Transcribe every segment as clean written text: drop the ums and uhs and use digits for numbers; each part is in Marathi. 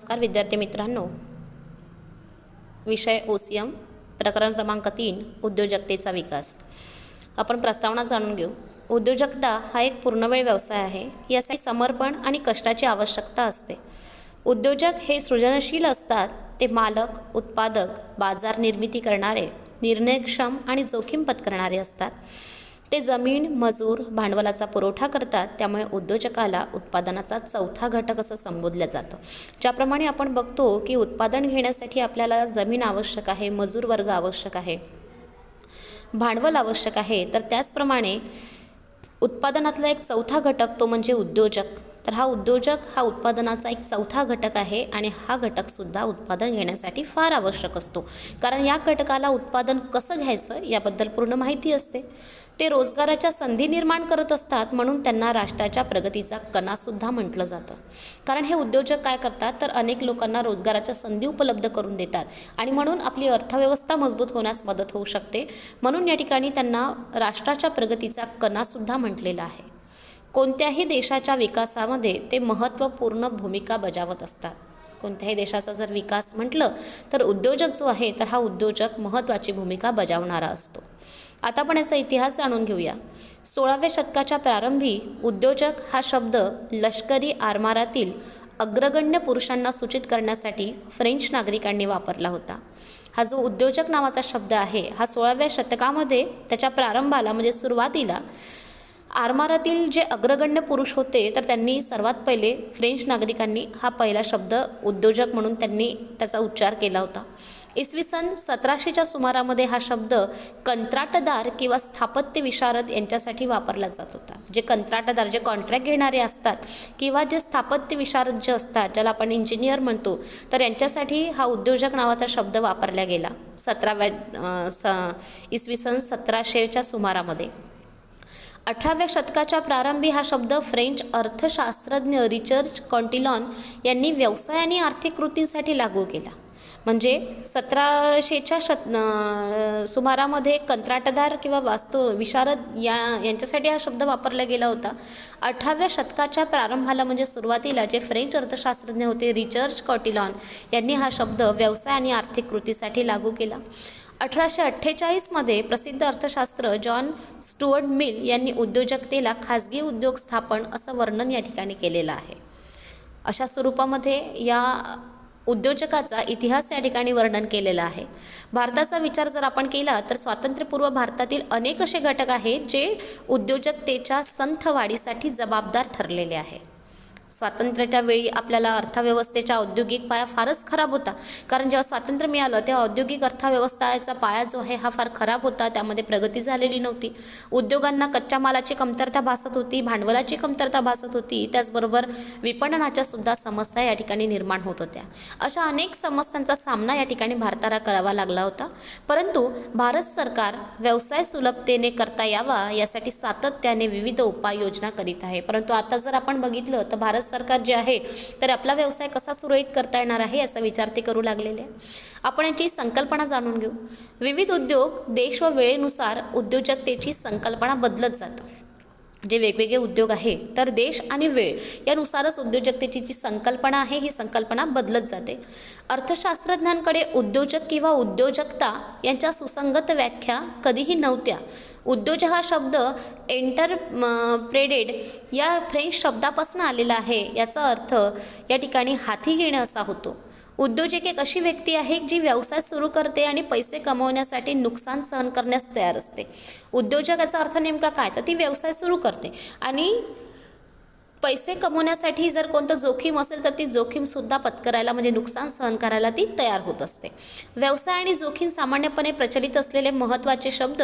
नमस्कार विद्यार्थी मित्रांनो, विषय OCM प्रकरण क्रमांक 3 उद्योजकतेचा विकास. आपण प्रस्तावना जाणून घेऊ. उद्योजकता हा एक पूर्णवेळ व्यवसाय आहे. यासाठी समर्पण आणि कष्टाची आवश्यकता असते. उद्योजक हे सृजनशील असतात. ते मालक, उत्पादक, बाजार निर्मिती करणारे, निर्णयक्षम आणि जोखीम पत्करणारे असतात. ते जमीन, मजूर, भांडवलाचा पुरवठा करतात. त्यामुळे उद्योजकाला उत्पादनाचा चौथा घटक असं संबोधलं जातं. ज्याप्रमाणे आपण बघतो की उत्पादन घेण्यासाठी आपल्याला जमीन आवश्यक आहे, मजूर वर्ग आवश्यक आहे, भांडवल आवश्यक आहे, तर त्याचप्रमाणे उत्पादनातला एक चौथा घटक तो म्हणजे उद्योजक. तर हा उद्योजक हा उत्पादनाचा एक चौथा घटक आहे आणि हा घटकसुद्धा उत्पादन घेण्यासाठी फार आवश्यक असतो. कारण या घटकाला उत्पादन कसं घ्यायचं याबद्दल पूर्ण माहिती असते. ते रोजगाराच्या संधी निर्माण करत असतात, म्हणून त्यांना राष्ट्राच्या प्रगतीचा कणासुद्धा म्हटलं जातं. कारण हे उद्योजक काय करतात तर अनेक लोकांना रोजगाराच्या संधी उपलब्ध करून देतात आणि म्हणून आपली अर्थव्यवस्था मजबूत होण्यास मदत होऊ शकते. म्हणून या ठिकाणी त्यांना राष्ट्राच्या प्रगतीचा कणासुद्धा म्हटलेला आहे. कोणत्याही देशाच्या विकासामध्ये ते महत्त्वपूर्ण भूमिका बजावत असतात. कोणत्याही देशाचा जर विकास म्हटलं तर उद्योजक जो आहे तर हा उद्योजक महत्त्वाची भूमिका बजावणारा असतो. आता आपण याचा इतिहास जाणून घेऊया. 16व्या शतकाच्या प्रारंभी उद्योजक हा शब्द लष्करी आरमारातील अग्रगण्य पुरुषांना सूचित करण्यासाठी फ्रेंच नागरिकांनी वापरला होता. हा जो उद्योजक नावाचा शब्द आहे हा 16व्या शतकामध्ये त्याच्या प्रारंभाला म्हणजे सुरुवातीला आरमारातील जे अग्रगण्य पुरुष होते तर त्यांनी सर्वात पहिले फ्रेंच नागरिकांनी हा पहिला शब्द उद्योजक म्हणून त्यांनी त्याचा उच्चार केला होता. इसवी सन 1700च्या सुमारामध्ये हा शब्द कंत्राटदार किंवा स्थापत्य विशारद यांच्यासाठी वापरला जात होता. जे कंत्राटदार, जे कॉन्ट्रॅक्ट घेणारे असतात किंवा जे स्थापत्य विशारद जे असतात, ज्याला आपण इंजिनियर म्हणतो, तर यांच्यासाठी हा उद्योजक नावाचा शब्द वापरला गेला इसवी सन 1700च्या सुमारामध्ये. 18व्या शतकाच्या प्रारंभी हा शब्द फ्रेंच अर्थशास्त्रज्ञ रिचर्ड कॉन्टिलॉन यांनी व्यवसाय आणि आर्थिक कृतींसाठी लागू केला. म्हणजे 1700च्या सुमारामध्ये कंत्राटदार किंवा विशारद यांच्यासाठी हा शब्द वापरला गेला होता. 18व्या शतकाच्या प्रारंभाला म्हणजे सुरुवातीला जे फ्रेंच अर्थशास्त्रज्ञ होते रिचर्ड कॉन्टिलॉन यांनी हा शब्द व्यवसाय आणि आर्थिक कृतीसाठी लागू केला. 1848मध्ये प्रसिद्ध अर्थशास्त्र जॉन स्टुअर्ट मिल यांनी उद्योजकतेला खाजगी उद्योग स्थापन असं वर्णन या ठिकाणी केलेलं आहे. अशा स्वरूपामध्ये या उद्योजकाचा इतिहास या ठिकाणी वर्णन केलेला आहे. भारताचा विचार जर आपण केला तर स्वातंत्र्यपूर्व भारतातील अनेक असे घटक आहेत जे उद्योजकतेच्या संथ वाढीसाठी जबाबदार ठरलेले आहे. स्वातंत्र्याच्या वेळी आपल्याला अर्थव्यवस्थेचा औद्योगिक पाया फारच खराब होता. कारण जेव्हा स्वातंत्र्य मिळालं तेव्हा औद्योगिक अर्थव्यवस्थेचा पाया जो आहे हा फार खराब होता. त्यामध्ये प्रगती झालेली नव्हती. उद्योगांना कच्च्या मालाची कमतरता भासत होती, भांडवलाची कमतरता भासत होती, त्याचबरोबर विपणनाच्या सुद्धा समस्या या ठिकाणी निर्माण होत होत्या. अशा अनेक समस्यांचा सामना या ठिकाणी भारताला करावा लागला होता. परंतु भारत सरकार व्यवसाय सुलभतेने करता यावा यासाठी सातत्याने विविध उपाययोजना करीत आहे. परंतु आता जर आपण बघितलं तर भारत सरकार जे आहे तर आपला व्यवसाय कसा सुरळीत करता येणार आहे याचा विचार ते करू लागलेले आहे. आपण याची संकल्पना जाणून घेऊ. विविध उद्योग, देश व वेळेनुसार उद्योजकतेची संकल्पना बदलत जातं. जे वेगवेगळे उद्योग आहे तर देश आणि वेळ यानुसारच उद्योजकतेची जी संकल्पना आहे ही संकल्पना बदलत जाते. अर्थशास्त्रज्ञांकडे उद्योजक किंवा उद्योजकता यांच्या सुसंगत व्याख्या कधीही नव्हत्या. उद्योजक हा शब्द एंटरप्रेडेड या फ्रेंच शब्दापासून आलेला आहे. याचा अर्थ या ठिकाणी हाती घेणे असा होतो. उद्योजक एक अशी व्यक्ती आहे जी व्यवसाय सुरू करते आणि पैसे कमवण्यासाठी नुकसान सहन करण्यास तयार असते. उद्योजक याचा अर्थ नेमका काय तर ती व्यवसाय सुरू करते आणि पैसे कमवण्यासाठी जर कोणतं जोखीम असेल तर ती जोखीमसुद्धा पत्करायला म्हणजे नुकसान सहन करायला ती तयार होत असते. व्यवसाय आणि जोखीम सामान्यपणे प्रचलित असलेले महत्त्वाचे शब्द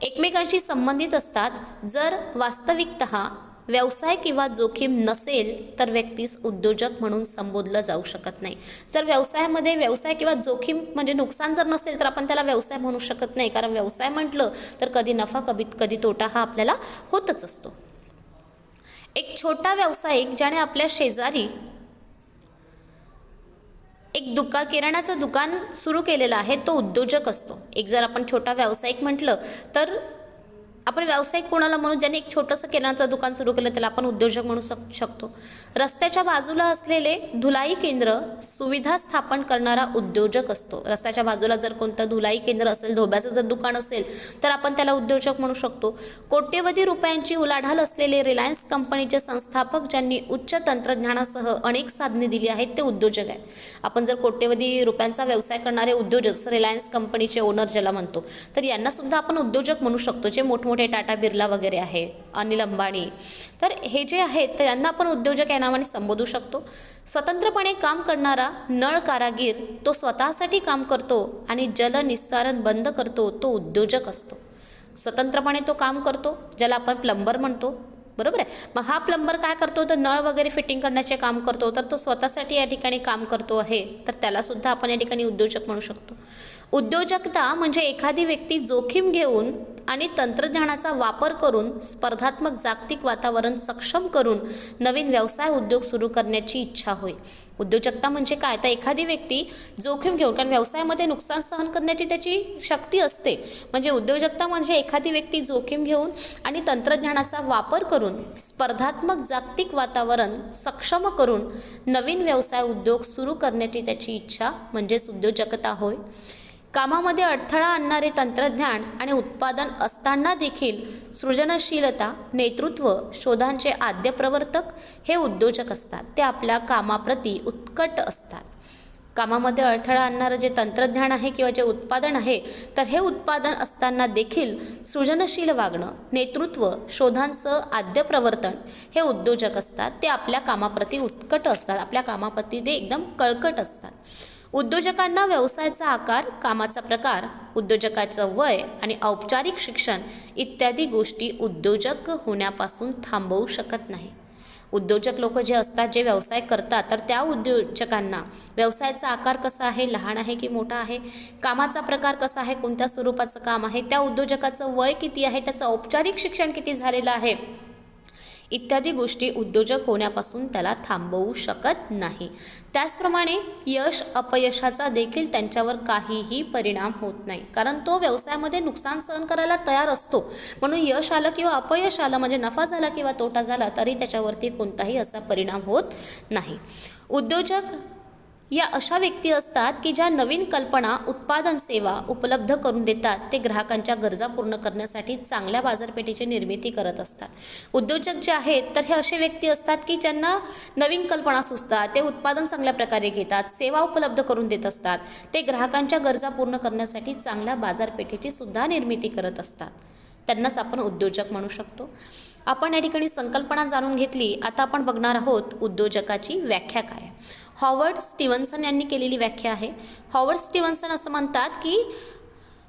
एकमेकांशी संबंधित असतात. जर वास्तविकतः व्यवसाय किंवा जोखीम नसेल तर व्यक्तीस उद्योजक म्हणून संबोधलं जाऊ शकत नाही. जर व्यवसायामध्ये व्यवसाय किंवा जोखीम म्हणजे नुकसान जर नसेल तर आपण त्याला व्यवसाय म्हणू शकत नाही. कारण व्यवसाय म्हटलं तर कधी नफा कधी तोटा हा आपल्याला होतच असतो. एक छोटा व्यावसायिक ज्याने आपल्या शेजारी एक किराणाचं दुकान सुरू केलेलं आहे तो उद्योजक असतो. एक जर आपण छोटा व्यावसायिक म्हटलं तर आपण व्यावसायिक कोणाला म्हणू, ज्यांनी एक छोटंसं किराणाचं दुकान सुरू केलं त्याला आपण उद्योजक म्हणू शकतो. रस्त्याच्या बाजूला असलेले धुलाई केंद्र सुविधा स्थापन करणारा उद्योजक असतो. रस्त्याच्या बाजूला जर कोणतं धुलाई केंद्र असेल, धोब्याचं जर दुकान असेल तर आपण त्याला उद्योजक म्हणू शकतो. कोट्यवधी रुपयांची उलाढाल असलेले रिलायन्स कंपनीचे संस्थापक ज्यांनी उच्च तंत्रज्ञानासह अनेक साधने दिली आहेत ते उद्योजक आहेत. आपण जर कोट्यवधी रुपयांचा व्यवसाय करणारे उद्योजक, रिलायन्स कंपनीचे ओनर ज्याला म्हणतो, तर यांना सुद्धा आपण उद्योजक म्हणू शकतो. जे मोठमोठे टाटा बिर्ला वगैरे आहे, अनिल अंबानी, तर हे जे आहेत तर यांना आपण उद्योजक या नावाने संबोधू शकतो. स्वतंत्रपणे काम करणारा नळ कारागीर तो स्वतःसाठी काम करतो आणि जल निस्सारण बंद करतो तो उद्योजक असतो. स्वतंत्रपणे तो काम करतो, ज्याला आपण प्लंबर म्हणतो, बरोबर आहे. मग हा प्लंबर काय करतो तर नळ वगैरे फिटिंग करण्याचे काम करतो, तर तो स्वतःसाठी या ठिकाणी काम करतो आहे, तर त्यालासुद्धा आपण या ठिकाणी उद्योजक म्हणू शकतो. उद्योजकता म्हणजे एखादी व्यक्ती जोखीम घेऊन आणि तंत्रज्ञानाचा वापर करून स्पर्धात्मक जागतिक वातावरण सक्षम करून नवीन व्यवसाय उद्योग सुरू करण्याची इच्छा होय. उद्योजकता म्हणजे काय तर एखादी व्यक्ती जोखीम घेऊन, कारण व्यवसायामध्ये नुकसान सहन करण्याची त्याची शक्ती असते, म्हणजे उद्योजकता म्हणजे एखादी व्यक्ती जोखीम घेऊन आणि तंत्रज्ञानाचा वापर करून स्पर्धात्मक जागतिक वातावरण सक्षम करून नवीन व्यवसाय उद्योग सुरू करण्याची त्याची इच्छा म्हणजेच उद्योजकता होय. कामामध्ये अडथळा आणणारे तंत्रज्ञान आणि उत्पादन असताना देखील सृजनशीलता, नेतृत्व, शोधांचे आद्य प्रवर्तक हे उद्योजक असतात. ते आपल्या कामाप्रती उत्कट असतात. कामामध्ये अडथळा आणणारं जे तंत्रज्ञान आहे किंवा जे उत्पादन आहे, तर हे उत्पादन असताना देखील सृजनशील वागणं, नेतृत्व, शोधांचं आद्य प्रवर्तन हे उद्योजक असतात. ते आपल्या कामाप्रती उत्कट असतात, आपल्या कामाप्रती ते एकदम कळकट असतात. उद्योजकांना व्यवसायाचा आकार, कामाचा प्रकार, उद्योजकाचं वय आणि औपचारिक शिक्षण इत्यादी गोष्टी उद्योजक होण्यापासून थांबवू शकत नाही. उद्योजक लोक जे असतात, जे व्यवसाय करतात, तर त्या उद्योजकांना व्यवसायाचा आकार कसा आहे, लहान आहे की मोठा आहे, कामाचा प्रकार कसा आहे, कोणत्या स्वरूपाचं काम आहे, त्या उद्योजकाचं वय किती आहे, त्याचं औपचारिक शिक्षण किती झालेलं आहे, इत्यादी गोष्टी उद्योजक होण्यापासून त्याला थांबवू शकत नाही. त्याचप्रमाणे यश अपयशाचा देखील त्यांच्यावर काहीही परिणाम होत नाही, कारण तो व्यवसायामध्ये नुकसान सहन करायला तयार असतो. म्हणून यश आलं किंवा अपयश आलं, म्हणजे नफा झाला किंवा तोटा झाला, तरी त्याच्यावरती कोणताही असा परिणाम होत नाही. उद्योजक या अशा व्यक्ती असतात की ज्या नवीन कल्पना, उत्पादन, सेवा उपलब्ध करून देतात. ते ग्राहकांच्या गरजा पूर्ण करण्यासाठी चांगल्या बाजारपेठेची निर्मिती करत असतात. उद्योजक जे आहेत तर हे असे व्यक्ती असतात की ज्यांना नवीन कल्पना सुचतात, ते उत्पादन चांगल्या प्रकारे घेतात, सेवा उपलब्ध करून देत असतात, ते ग्राहकांच्या गरजा पूर्ण करण्यासाठी चांगल्या बाजारपेठेची सुद्धा निर्मिती करत असतात. त्यांनाच आपण उद्योजक म्हणू शकतो. आपण या ठिकाणी संकल्पना जाणून घेतली. आता आपण बघणार आहोत उद्योजकाची व्याख्या काय. हॉवर्ड स्टीव्हन्सन यांनी केलेली व्याख्या आहे. हॉवर्ड स्टीव्हन्सन असं म्हणतात की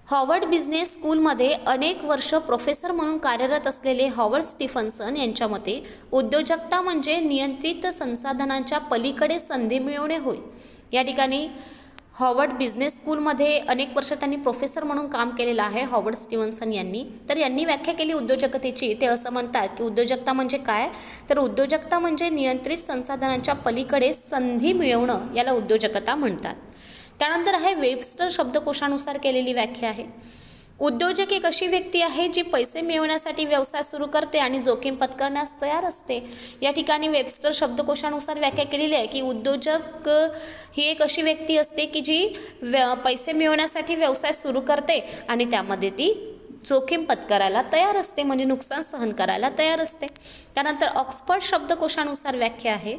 हॉवर्ड बिझनेस स्कूलमध्ये अनेक वर्ष प्रोफेसर म्हणून कार्यरत असलेले हॉवर्ड स्टीफन्सन यांच्या मते उद्योजकता म्हणजे नियंत्रित संसाधनांच्या पलीकडे संधी मिळवणे होय. या ठिकाणी हॉवर्ड बिझनेस स्कूलमध्ये अनेक वर्ष त्यांनी प्रोफेसर म्हणून काम केलेलं आहे हॉवर्ड स्टीव्हन्सन यांनी. तर यांनी व्याख्या केली उद्योजकतेची. ते असं म्हणतात की उद्योजकता म्हणजे काय तर उद्योजकता म्हणजे नियंत्रित संसाधनांच्या पलीकडे संधी मिळवणं, याला उद्योजकता म्हणतात. त्यानंतर आहे वेबस्टर शब्दकोशानुसार केलेली व्याख्या आहे. उद्योजक एक अशी व्यक्ती आहे जी पैसे मिळवण्यासाठी व्यवसाय सुरू करते आणि जोखीम पत्करण्यास तयार असते. या ठिकाणी वेबस्टर शब्दकोशानुसार व्याख्या केलेली आहे की उद्योजक ही एक अशी व्यक्ती असते की जी पैसे मिळवण्यासाठी व्यवसाय सुरू करते आणि त्यामध्ये ती जोखीम पत्करायला तयार असते, म्हणजे नुकसान सहन करायला तयार असते. त्यानंतर ऑक्सफर्ड शब्दकोशानुसार व्याख्या आहे.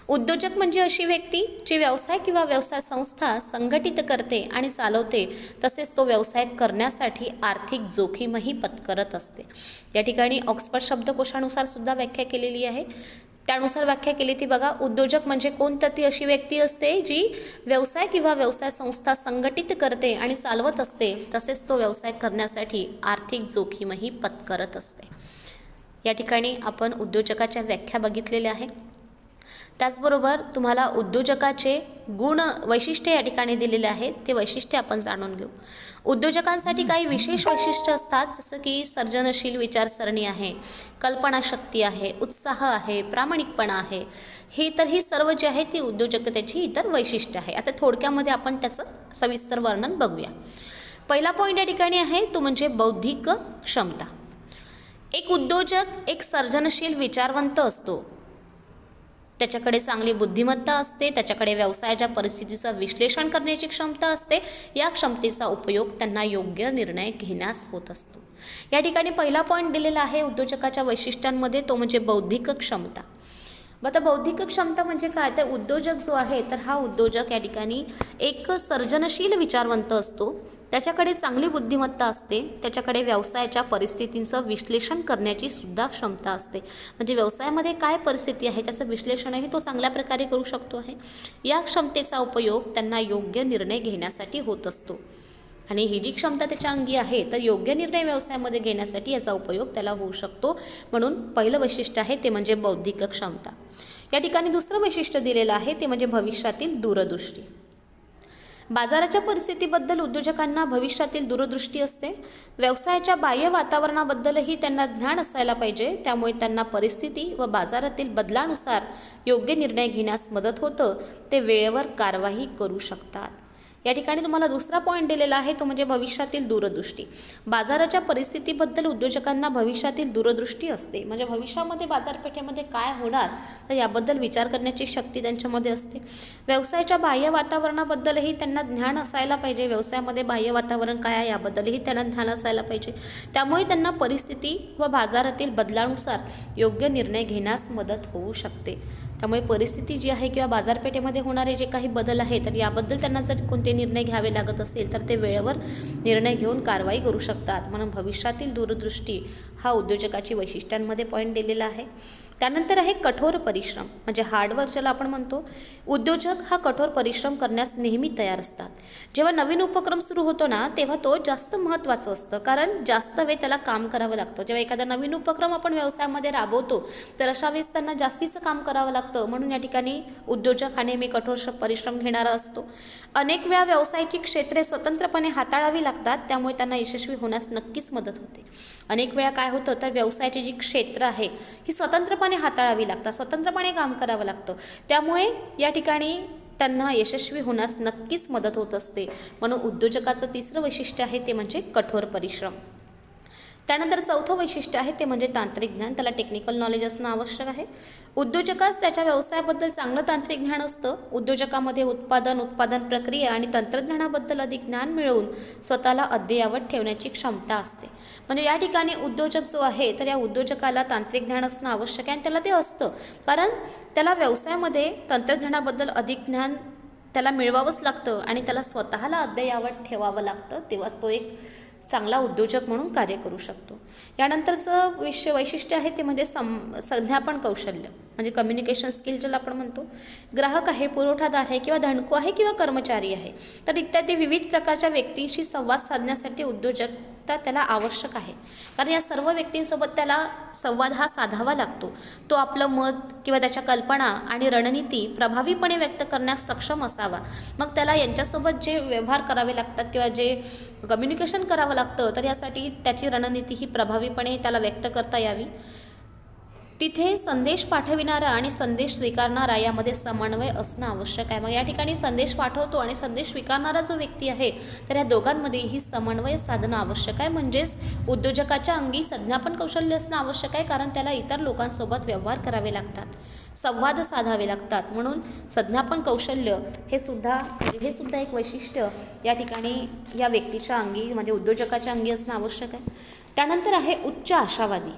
उद्योजक म्हणजे अशी व्यक्ती जी व्यवसाय किंवा व्यवसाय संस्था संघटित करते आणि चालवते, तसेच तो व्यवसाय करण्यासाठी आर्थिक जोखीमही पत्करत असते. या ठिकाणी ऑक्सफर्ड शब्दकोशानुसार सुद्धा व्याख्या केलेली आहे. त्यानुसार व्याख्या केली ती बघा. उद्योजक म्हणजे कोणतं ती अशी व्यक्ती असते जी व्यवसाय किंवा व्यवसाय संस्था संघटित करते आणि चालवत असते, तसेच तो व्यवसाय करण्यासाठी आर्थिक जोखीमही पत्करत असते. या ठिकाणी आपण उद्योजकाच्या व्याख्या बघितलेल्या आहे. त्याचबरोबर तुम्हाला उद्योजकाचे गुण वैशिष्ट्य या ठिकाणी दिलेले आहेत, ते वैशिष्ट्य आपण जाणून घेऊ. उद्योजकांसाठी काही विशेष वैशिष्ट्य असतात, जसं की सर्जनशील विचारसरणी आहे, कल्पनाशक्ती आहे, उत्साह आहे, प्रामाणिकपणा आहे. ही सर्व जी आहे ती उद्योजकतेची इतर वैशिष्ट्य आहे. आता थोडक्यामध्ये आपण त्याचं सविस्तर वर्णन बघूया. पहिला पॉईंट या ठिकाणी आहे तो म्हणजे बौद्धिक क्षमता. एक उद्योजक एक सर्जनशील विचारवंत असतो. त्याच्याकडे चांगली बुद्धिमत्ता असते, त्याच्याकडे व्यवसायाच्या परिस्थितीचं विश्लेषण करण्याची क्षमता असते. या क्षमतेचा उपयोग त्यांना योग्य निर्णय घेण्यास होत असतो. या ठिकाणी पहिला पॉईंट दिलेला आहे उद्योजकाच्या वैशिष्ट्यांमध्ये, तो म्हणजे बौद्धिक क्षमता. आता बौद्धिक क्षमता म्हणजे काय, तर उद्योजक जो आहे तर हा उद्योजक या ठिकाणी एक सर्जनशील विचारवंत असतो. त्याच्याकडे चांगली बुद्धिमत्ता असते, त्याच्याकडे व्यवसायाच्या परिस्थितींचं विश्लेषण करण्याची सुद्धा क्षमता असते. म्हणजे व्यवसायामध्ये काय परिस्थिती आहे त्याचं विश्लेषणही तो चांगल्या प्रकारे करू शकतो आहे. या क्षमतेचा उपयोग त्यांना योग्य निर्णय घेण्यासाठी होत असतो. आणि ही जी क्षमता त्याच्या अंगी आहे तर योग्य निर्णय व्यवसायामध्ये घेण्यासाठी याचा उपयोग त्याला होऊ शकतो. म्हणून पहिलं वैशिष्ट्य आहे ते म्हणजे बौद्धिक क्षमता. या ठिकाणी दुसरं वैशिष्ट्य दिलेलं आहे ते म्हणजे भविष्यातील दूरदृष्टी. बाजाराच्या परिस्थितीबद्दल उद्योजकांना भविष्यातील दूरदृष्टी असते. व्यवसायाच्या बाह्य वातावरणाबद्दलही त्यांना ज्ञान असायला पाहिजे. त्यामुळे त्यांना परिस्थिती व बाजारातील बदलानुसार योग्य निर्णय घेण्यास मदत होतं. ते वेळेवर कारवाई करू शकतात. या ठिकाणी तुम्हाला दुसरा पॉईंट दिलेला आहे तो म्हणजे भविष्यातील दूरदृष्टी. बाजाराच्या परिस्थितीबद्दल उद्योजकांना भविष्यातील दूरदृष्टी असते. म्हणजे भविष्यामध्ये बाजारपेठेमध्ये काय होणार तर याबद्दल विचार करण्याची शक्ती त्यांच्यामध्ये असते. व्यवसायाच्या बाह्य वातावरणाबद्दलही त्यांना ज्ञान असायला पाहिजे. व्यवसायामध्ये बाह्य वातावरण काय आहे याबद्दलही त्यांना ज्ञान असायला पाहिजे. त्यामुळे त्यांना परिस्थिती व बाजारातील बदलानुसार योग्य निर्णय घेण्यास मदत होऊ शकते. त्यामुळे परिस्थिती जी आहे किंवा बाजारपेठेमध्ये होणारे जे काही बदल आहे तर याबद्दल त्यांना जर कोणते निर्णय घ्यावे लागत असेल तर ते वेळेवर निर्णय घेऊन कारवाई करू शकतात. म्हणून भविष्यातील दूरदृष्टी हा उद्योजकाची वैशिष्ट्यांमध्ये पॉईंट दिलेला आहे. त्यानंतर आहे कठोर परिश्रम म्हणजे हार्डवर्क ज्याला आपण म्हणतो. उद्योजक हा कठोर परिश्रम करण्यास नेहमी तयार असतात. जेव्हा नवीन उपक्रम सुरू होतो ना तेव्हा तो जास्त महत्त्वाचं असतं, कारण जास्त वेळ त्याला काम करावं लागतं. जेव्हा एखादा नवीन उपक्रम आपण व्यवसायामध्ये राबवतो तर अशा वेळेस त्यांना जास्तीचं काम करावं लागतं. म्हणून या ठिकाणी उद्योजक हा नेहमी कठोर परिश्रम घेणारा असतो. अनेक वेळा व्यवसायाची क्षेत्रे स्वतंत्रपणे हाताळावी लागतात, त्यामुळे त्यांना यशस्वी होण्यास नक्कीच मदत होते. अनेक वेळा काय होतं तर व्यवसायाची जी क्षेत्र आहे ही स्वतंत्रपणे हाताळावी लागतात, स्वतंत्रपणे काम करावं लागतं. त्यामुळे या ठिकाणी त्यांना यशस्वी होण्यास नक्कीच मदत होत असते. म्हणून उद्योजकाचं तिसरं वैशिष्ट्य आहे ते म्हणजे कठोर परिश्रम. त्यानंतर चौथं वैशिष्ट्य आहे ते म्हणजे तांत्रिक ज्ञान. त्याला टेक्निकल नॉलेज असणं आवश्यक आहे. उद्योजकास त्याच्या व्यवसायाबद्दल चांगलं तांत्रिक ज्ञान असतं. उद्योजकामध्ये उत्पादन प्रक्रिया आणि तंत्रज्ञानाबद्दल अधिक ज्ञान मिळवून स्वतःला अद्ययावत ठेवण्याची क्षमता असते. म्हणजे या ठिकाणी उद्योजक जो आहे तर या उद्योजकाला तांत्रिक ज्ञान असणं आवश्यक आहे आणि त्याला ते असतं, कारण त्याला व्यवसायामध्ये तंत्रज्ञानाबद्दल अधिक ज्ञान त्याला मिळवावंच लागतं आणि त्याला स्वतःला अद्ययावत ठेवावं लागतं. तेव्हाच तो एक चांगला उद्योजक म्हणून कार्य करू शकतो. यानंतरचं वैशिष्ट्य आहे ते म्हणजे संज्ञापन कौशल्य म्हणजे कम्युनिकेशन स्किल ज्याला आपण म्हणतो. ग्राहक आहे, पुरवठादार आहे किंवा धनको आहे किंवा कर्मचारी आहे तर इत्यादी विविध प्रकारच्या व्यक्तींशी संवाद साधण्यासाठी उद्योजकता त्याला आवश्यक आहे. कारण या सर्व व्यक्तींसोबत त्याला संवाद हा साधावा लागतो. तो आपलं मत किंवा त्याच्या कल्पना आणि रणनीती प्रभावीपणे व्यक्त करण्यास सक्षम असावा. मग त्याला यांच्यासोबत जे व्यवहार करावे लागतात किंवा जे कम्युनिकेशन करावं लागतं तर यासाठी त्याची रणनीती ही प्रभावीपणे त्याला व्यक्त करता यावी. तिथे संदेश पाठविणारा आणि संदेश स्वीकारणारा यामध्ये समन्वय असणं आवश्यक आहे. मग या ठिकाणी संदेश पाठवतो आणि संदेश स्वीकारणारा जो व्यक्ती आहे तर या दोघांमध्येही समन्वय साधणं आवश्यक आहे. म्हणजेच उद्योजकाच्या अंगी संज्ञापन कौशल्य असणं आवश्यक आहे, कारण त्याला इतर लोकांसोबत व्यवहार करावे लागतात, संवाद साधावे लागतात. म्हणून संज्ञापन कौशल्य हे सुद्धा एक वैशिष्ट्य या ठिकाणी या व्यक्तीच्या अंगी म्हणजे उद्योजकाच्या अंगी असणं आवश्यक आहे. त्यानंतर आहे उच्च आशावादी.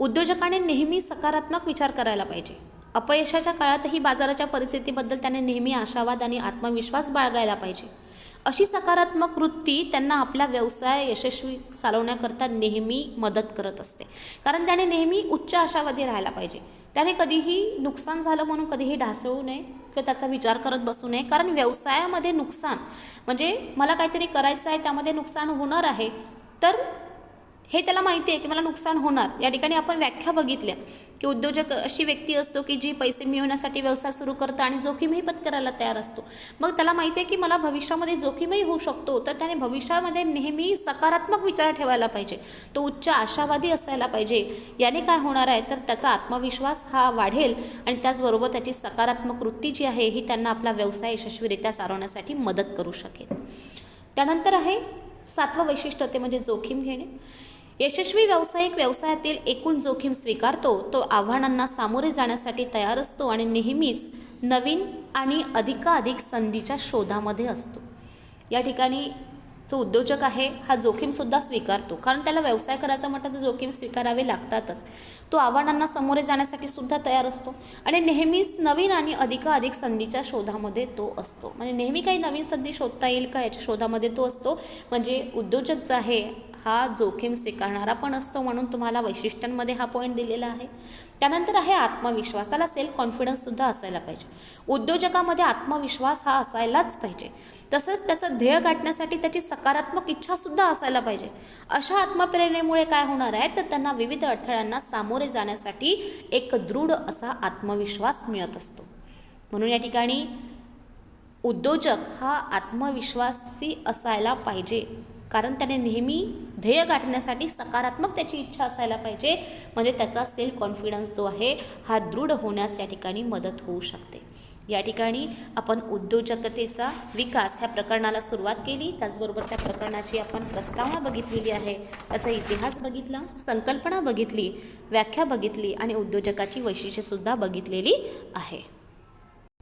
उद्योजकाने नेहमी सकारात्मक विचार करायला पाहिजे. अपयशाच्या काळातही बाजाराच्या परिस्थितीबद्दल त्याने नेहमी आशावाद आणि आत्मविश्वास बाळगायला पाहिजे. अशी सकारात्मक वृत्ती त्यांना आपला व्यवसाय यशस्वी चालवण्याकरता नेहमी मदत करत असते, कारण त्याने नेहमी उच्च आशावादी राहायला पाहिजे. त्याने कधीही नुकसान झालं म्हणून कधीही ढासळू नये किंवा त्याचा विचार करत बसू नये. कारण व्यवसायामध्ये नुकसान म्हणजे मला काहीतरी करायचं आहे, त्यामध्ये नुकसान होणार आहे, तर हे त्याला माहिती आहे की मला नुकसान होणार. या ठिकाणी आपण व्याख्या बघितल्या की उद्योजक अशी व्यक्ती असतो की जी पैसे मिळवण्यासाठी व्यवसाय सुरू करतं आणि जोखीमही पत्करायला तयार असतो. मग त्याला माहिती आहे की मला भविष्यामध्ये जोखीमही होऊ शकतो, तर त्याने भविष्यामध्ये नेहमी सकारात्मक विचार ठेवायला पाहिजे. तो उच्च आशावादी असायला पाहिजे. याने काय होणार आहे तर त्याचा आत्मविश्वास हा वाढेल आणि त्याचबरोबर त्याची सकारात्मक वृत्ती जी आहे ही त्यांना आपला व्यवसाय यशस्वीरित्या चालवण्यासाठी मदत करू शकेल. त्यानंतर आहे 7वं वैशिष्ट्य ते म्हणजे जोखीम घेणे. यशस्वी व्यावसायिक व्यवसायातील एकूण जोखीम स्वीकारतो, तो आव्हानांना सामोरे जाण्यासाठी तयार असतो आणि नेहमीच नवीन आणि अधिकाधिक संधीच्या शोधामध्ये असतो. या ठिकाणी जो उद्योजक आहे हा जोखीमसुद्धा स्वीकारतो, कारण त्याला व्यवसाय करायचा म्हटलं तर जोखीम स्वीकारावे लागतातच. तो आव्हानांना सामोरे जाण्यासाठी सुद्धा तयार असतो आणि नेहमीच नवीन आणि अधिकाधिक संधीच्या शोधामध्ये तो असतो. म्हणजे नेहमी काही नवीन संधी शोधता येईल का याच्या शोधामध्ये तो असतो. म्हणजे उद्योजक जो आहे हा जोखीम स्वीकारणारा पण असतो, म्हणून तुम्हाला वैशिष्ट्यांमध्ये हा पॉईंट दिलेला आहे. त्यानंतर आहे आत्मविश्वास. त्याला सेल्फ कॉन्फिडन्ससुद्धा असायला पाहिजे. उद्योजकामध्ये आत्मविश्वास हा असायलाच पाहिजे. तसंच त्याचं ध्येय गाठण्यासाठी त्याची सकारात्मक इच्छासुद्धा असायला पाहिजे. अशा आत्मप्रेरणेमुळे काय होणार आहे तर त्यांना विविध अडथळ्यांना सामोरे जाण्यासाठी एक दृढ असा आत्मविश्वास मिळत असतो. म्हणून या ठिकाणी उद्योजक हा आत्मविश्वासी असायला पाहिजे, कारण त्याने नेहमी ध्येय गाठण्यासाठी सकारात्मक त्याची इच्छा असायला पाहिजे. म्हणजे त्याचा सेल्फ कॉन्फिडन्स जो आहे हा दृढ होण्यास या ठिकाणी मदत होऊ शकते. या ठिकाणी आपण उद्योजकतेचा विकास ह्या प्रकरणाला सुरुवात केली. त्याचबरोबर त्या प्रकरणाची आपण प्रस्तावना बघितलेली आहे, त्याचा इतिहास बघितला, संकल्पना बघितली, व्याख्या बघितली आणि उद्योजकाची वैशिष्ट्येसुद्धा बघितलेली आहे.